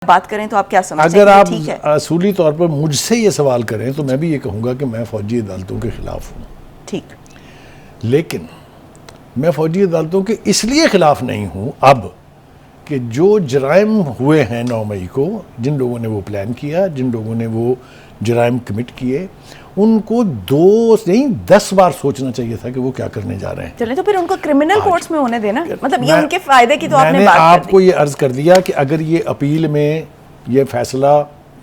بات کریں تو آپ کیا سمجھتے ہیں؟ اگر آپ ٹھیک ہے، اصولی طور پر مجھ سے یہ سوال کریں تو میں بھی یہ کہوں گا کہ میں فوجی عدالتوں کے خلاف ہوں، ٹھیک، لیکن میں فوجی عدالتوں کے اس لیے خلاف نہیں ہوں اب کہ جو جرائم ہوئے ہیں 9 مئی کو، جن لوگوں نے وہ پلان کیا، جن لوگوں نے وہ جرائم کمٹ کیے، ان کو 2 نہیں 10 بار سوچنا چاہیے تھا کہ وہ کیا کرنے جا رہے ہیں۔ چلیں تو پھر ان کو کرمنل کورٹس میں ہونے دینا، مطلب یہ میں- ان کے فائدے کی تو آپ میں نے نے بات کر آپ دی۔ کو یہ عرض کر دیا کہ اگر یہ اپیل میں یہ فیصلہ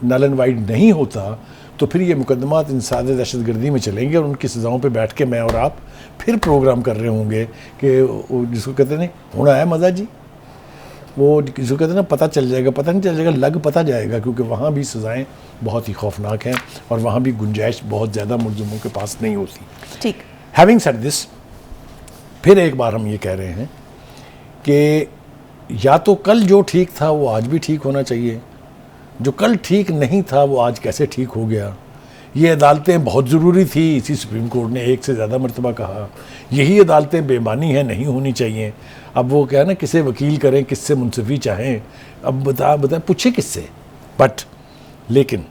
نل اینڈ وائڈ نہیں ہوتا تو پھر یہ مقدمات انسداد دہشت گردی میں چلیں گے اور ان کی سزاؤں پہ بیٹھ کے میں اور آپ پھر پروگرام کر رہے ہوں گے کہ جس کو کہتے ہیں ہونا ہے مزہ جی، وہ جس کو کہتے ہیں نا پتہ چل جائے گا، پتہ نہیں چل جائے گا، لگ پتہ جائے گا، کیونکہ وہاں بھی سزائیں بہت ہی خوفناک ہیں اور وہاں بھی گنجائش بہت زیادہ ملزموں کے پاس نہیں ہوتی۔ ٹھیک، ہیونگ سیڈ دس، پھر ایک بار ہم یہ کہہ رہے ہیں کہ یا تو کل جو ٹھیک تھا وہ آج بھی ٹھیک ہونا چاہیے، جو کل ٹھیک نہیں تھا وہ آج کیسے ٹھیک ہو گیا۔ یہ عدالتیں بہت ضروری تھی، اسی سپریم کورٹ نے 1 سے زیادہ مرتبہ کہا، یہی عدالتیں بے معنی ہیں، نہیں ہونی چاہیے۔ اب وہ کیا ہے نا، کسے وکیل کریں، کس سے منصفی چاہیں، اب بتائیں پوچھیں کس سے۔ بٹ لیکن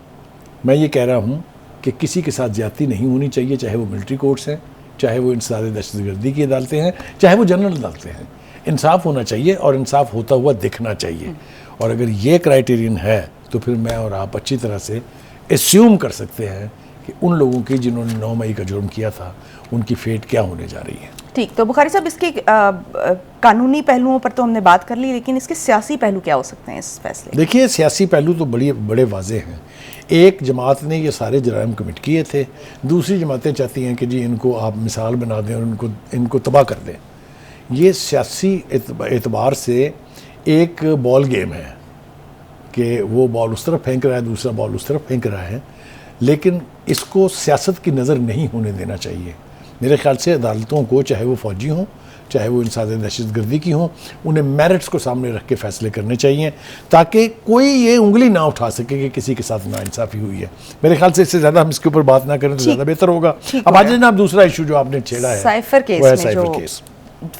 میں یہ کہہ رہا ہوں کہ کسی کے ساتھ زیادتی نہیں ہونی چاہیے، چاہے وہ ملٹری کورٹس ہیں، چاہے وہ انسداد دہشت گردی کی عدالتیں ہیں، چاہے وہ جنرل عدالتیں ہیں۔ انصاف ہونا چاہیے اور انصاف ہوتا ہوا دکھنا چاہیے، اور اگر یہ کرائیٹیرین ہے تو پھر میں اور آپ اچھی طرح سے اسیوم کر سکتے ہیں کہ ان لوگوں کی جنہوں نے 9 مئی کا جرم کیا تھا ان کی فیٹ کیا ہونے جا رہی ہے۔ ٹھیک، تو بخاری صاحب اس کے قانونی پہلوؤں پر تو ہم نے بات کر لی، لیکن اس کے سیاسی پہلو کیا ہو سکتے ہیں اس فیصلے؟ دیکھیے سیاسی پہلو تو بڑے واضح ہیں۔ ایک جماعت نے یہ سارے جرائم کمٹ کیے تھے، دوسری جماعتیں چاہتی ہیں کہ جی ان کو آپ مثال بنا دیں اور ان کو تباہ کر دیں۔ یہ سیاسی اعتبار سے ایک بال گیم ہے کہ وہ بال اس طرف پھینک رہا ہے، دوسرا بال اس طرف پھینک رہا ہے، لیکن اس کو سیاست کی نظر نہیں ہونے دینا چاہیے۔ میرے خیال سے عدالتوں کو، چاہے وہ فوجی ہوں، چاہے وہ انسداد دہشت گردی کی ہوں، انہیں میرٹس کو سامنے رکھ کے فیصلے کرنے چاہیے تاکہ کوئی یہ انگلی نہ اٹھا سکے کہ کسی کے ساتھ ناانصافی ہوئی ہے۔ میرے خیال سے اس سے زیادہ ہم اس کے اوپر بات نہ کریں تو زیادہ بہتر ہوگا۔ اب آج جناب دوسرا ایشو جو آپ نے چھیڑا ہے سائفر کیس وہ ہے میں سائفر جو کیس۔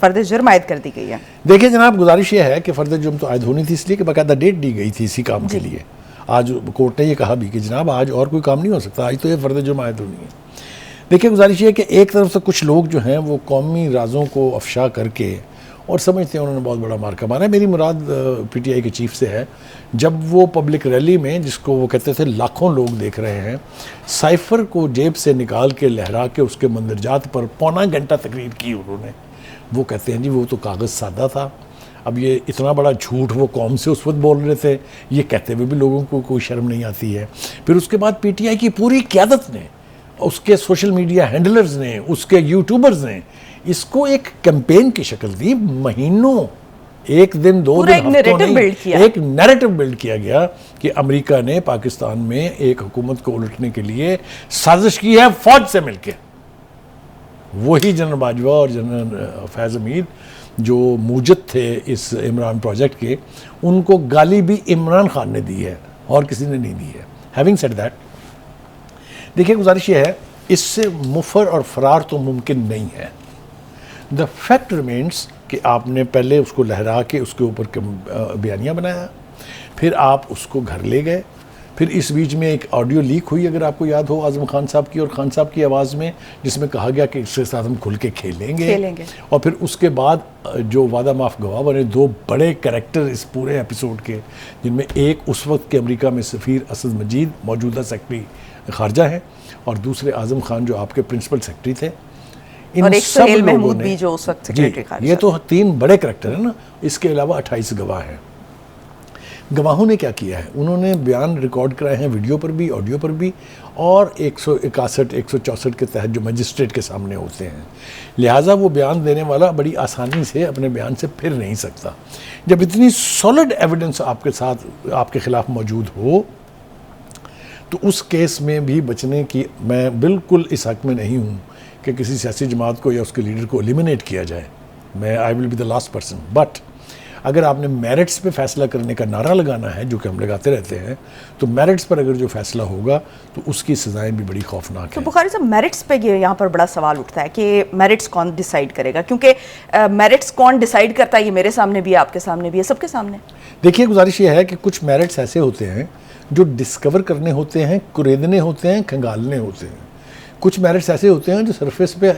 فرد جرم عائد کر دی گئی ہے۔ دیکھیں جناب، گزارش یہ ہے کہ فرد جرم تو عائد ہونی تھی اس لیے کہ باقاعدہ ڈیٹ دی گئی تھی اسی کام کے لیے۔ آج کورٹ نے یہ کہا بھی کہ جناب آج اور کوئی کام نہیں ہو سکتا، آج تو یہ فرد جرم عائد ہونی ہے۔ دیکھیں گزارش یہ ہے کہ ایک طرف سے کچھ لوگ جو ہیں وہ قومی رازوں کو افشا کر کے اور سمجھتے ہیں انہوں نے بہت بڑا مارکہ مارا ہے۔ میری مراد پی ٹی آئی کے چیف سے ہے، جب وہ پبلک ریلی میں جس کو وہ کہتے تھے لاکھوں لوگ دیکھ رہے ہیں، سائفر کو جیب سے نکال کے لہرا کے اس کے مندرجات پر پونا گھنٹہ تقریر کی انہوں نے۔ وہ کہتے ہیں جی وہ تو کاغذ سادہ تھا۔ اب یہ اتنا بڑا جھوٹ وہ قوم سے اس وقت بول رہے تھے، یہ کہتے ہوئے بھی لوگوں کو کوئی شرم نہیں آتی ہے۔ پھر اس کے بعد پی ٹی آئی کی پوری قیادت نے، اس کے سوشل میڈیا ہینڈلرز نے، اس کے یوٹیوبرز نے اس کو ایک کیمپین کی شکل دی۔ مہینوں، ایک دن، 2 دن، ہفتوں نہیں، ایک نیریٹو بلڈ کیا گیا کہ امریکہ نے پاکستان میں ایک حکومت کو الٹنے کے لیے سازش کی ہے فوج سے مل کے۔ وہی جنرل باجوہ اور جنرل فیض حمید جو موجد تھے اس عمران پروجیکٹ کے، ان کو گالی بھی عمران خان نے دی ہے اور کسی نے نہیں دی ہے۔ ہیونگ سیڈ دیٹ، دیکھیں گزارش یہ ہے، اس سے مفر اور فرار تو ممکن نہیں ہے۔ دا فیکٹ ریمینس کہ آپ نے پہلے اس کو لہرا کے اس کے اوپر بیانیہ بنایا، پھر آپ اس کو گھر لے گئے، پھر اس بیچ میں ایک آڈیو لیک ہوئی اگر آپ کو یاد ہو اعظم خان صاحب کی اور خان صاحب کی آواز میں، جس میں کہا گیا کہ اس کے ساتھ ہم کھل کے کھیلیں گے۔ اور پھر اس کے بعد جو وعدہ معاف گواہ بنے 2 بڑے کریکٹر اس پورے ایپیسوڈ کے، جن میں ایک اس وقت کے امریکہ میں سفیر اسد مجید موجودہ سیکرٹری خارجہ ہیں، اور دوسرے اعظم خان جو آپ کے پرنسپل سیکرٹری تھے۔ اور ایک سہیل محمود بھی جو اس وقت سیکرٹری خارجہ۔ یہ تو 3 بڑے کریکٹر ہیں نا، اس کے علاوہ 28 گواہ ہیں۔ گواہوں نے کیا کیا ہے؟ انہوں نے بیان ریکارڈ کرائے ہیں، ویڈیو پر بھی، آڈیو پر بھی، اور 161 164 کے تحت جو مجسٹریٹ کے سامنے ہوتے ہیں۔ لہٰذا وہ بیان دینے والا بڑی آسانی سے اپنے بیان سے پھر نہیں سکتا۔ جب اتنی سالڈ ایویڈنس آپ کے ساتھ، آپ کے خلاف موجود ہو، تو اس کیس میں بھی بچنے کی میں بالکل اس حق میں نہیں ہوں کہ کسی سیاسی جماعت کو یا اس کے لیڈر کو ایلیمینیٹ کیا جائے۔ میں I will be the last person, but اگر آپ نے میرٹس پہ فیصلہ کرنے کا نعرہ لگانا ہے، جو کہ ہم لگاتے رہتے ہیں، تو میرٹس پر اگر جو فیصلہ ہوگا تو اس کی سزائیں بھی بڑی خوفناک تو ہیں۔ بخاری صاحب میرٹس پہ یہاں پر بڑا سوال اٹھتا ہے کہ میرٹس کون ڈیسائیڈ کرے گا، کیونکہ میرٹس کون ڈیسائیڈ کرتا ہے یہ میرے سامنے بھی ہے، آپ کے سامنے بھی ہے، سب کے سامنے۔ دیکھیے گزارش یہ ہے کہ کچھ میرٹس ایسے ہوتے ہیں جو ڈسکور کرنے ہوتے ہیں، کریدنے ہوتے ہیں، کھنگالنے ہوتے ہیں۔ کچھ میرٹس ایسے ہوتے ہیں جو سرفیس پہ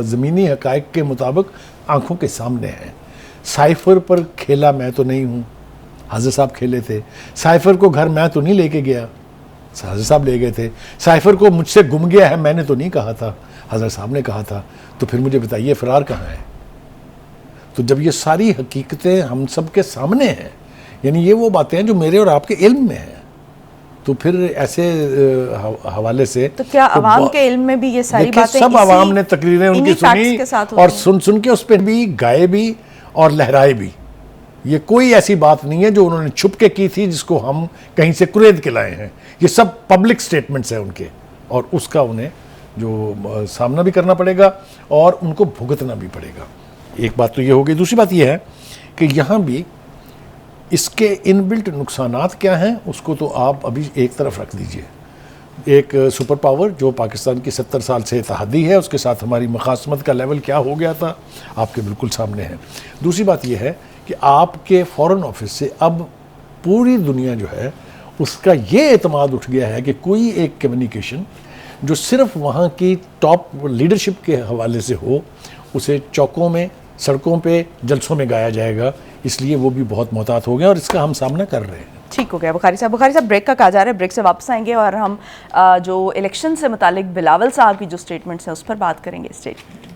زمینی حقائق کے مطابق آنکھوں کے سامنے ہیں۔ سائفر پر کھیلا میں تو نہیں ہوں، حضرت صاحب کھیلے تھے۔ سائفر کو گھر میں تو نہیں لے کے گیا، حضرت صاحب لے گئے تھے۔ سائفر کو مجھ سے گم گیا ہے میں نے تو نہیں کہا تھا، حضرت صاحب نے کہا تھا۔ تو پھر مجھے بتائیے فرار کہاں ہے؟ تو جب یہ ساری حقیقتیں ہم سب کے سامنے ہیں، یعنی یہ وہ باتیں ہیں جو میرے اور آپ کے علم میں ہیں، تو پھر ایسے حوالے سے تو کیا عوام کے علم میں بھی یہ ساری باتیں سب عوام نے تقریریں ان کی سنی اور سن کے اس پہ بھی گائے بھی اور لہرائے بھی۔ یہ کوئی ایسی بات نہیں ہے جو انہوں نے چھپ کے کی تھی جس کو ہم کہیں سے کرید کے لائے ہیں، یہ سب پبلک سٹیٹمنٹس ہیں ان کے، اور اس کا انہیں جو سامنا بھی کرنا پڑے گا اور ان کو بھگتنا بھی پڑے گا۔ ایک بات تو یہ ہو گئی۔ دوسری بات یہ ہے کہ یہاں بھی اس کے ان بلٹ نقصانات کیا ہیں اس کو تو آپ ابھی ایک طرف رکھ دیجئے۔ ایک سپر پاور جو پاکستان کی 70 سال سے اتحادی ہے، اس کے ساتھ ہماری مخاصمت کا لیول کیا ہو گیا تھا آپ کے بالکل سامنے ہے۔ دوسری بات یہ ہے کہ آپ کے فورن آفس سے اب پوری دنیا جو ہے اس کا یہ اعتماد اٹھ گیا ہے کہ کوئی ایک کمیونیکیشن جو صرف وہاں کی ٹاپ لیڈرشپ کے حوالے سے ہو، اسے چوکوں میں، سڑکوں پہ، جلسوں میں گایا جائے گا، اس لیے وہ بھی بہت محتاط ہو گئے اور اس کا ہم سامنا کر رہے ہیں۔ ٹھیک ہو گیا بخاری صاحب۔ بخاری صاحب بریک کا کہا جا رہا ہے، بریک سے واپس آئیں گے اور ہم جو الیکشن سے متعلق بلاول صاحب کی جو سٹیٹمنٹس ہیں اس پر بات کریں گے۔ اسٹیٹمنٹ